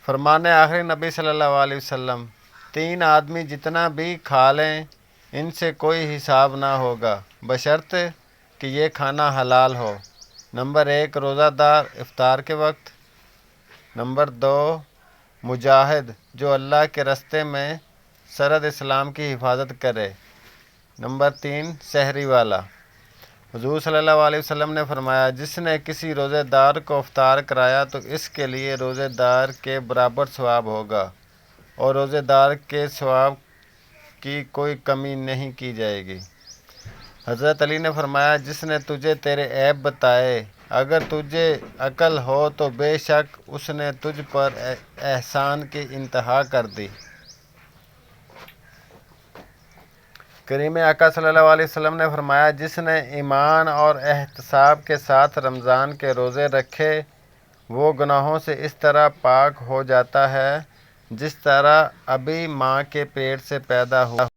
فرمانے آخری نبی صلی اللہ علیہ وسلم، 3 آدمی جتنا بھی کھا لیں ان سے کوئی حساب نہ ہوگا بشرط کہ یہ کھانا حلال ہو۔ نمبر 1 روزہ دار افطار کے وقت۔ نمبر 2 مجاہد جو اللہ کے راستے میں سرحد اسلام کی حفاظت کرے۔ نمبر 3 سحری والا۔ حضور صلی اللہ علیہ وسلم نے فرمایا، جس نے کسی روزے دار کو افطار کرایا تو اس کے لیے روزے دار کے برابر ثواب ہوگا اور روزے دار کے ثواب کی کوئی کمی نہیں کی جائے گی۔ حضرت علی نے فرمایا، جس نے تجھے تیرے عیب بتائے اگر تجھے عقل ہو تو بے شک اس نے تجھ پر احسان کی انتہا کر دی۔ کریم آقا صلی اللہ علیہ وسلم نے فرمایا، جس نے ایمان اور احتساب کے ساتھ رمضان کے روزے رکھے وہ گناہوں سے اس طرح پاک ہو جاتا ہے جس طرح ابھی ماں کے پیٹ سے پیدا ہوا۔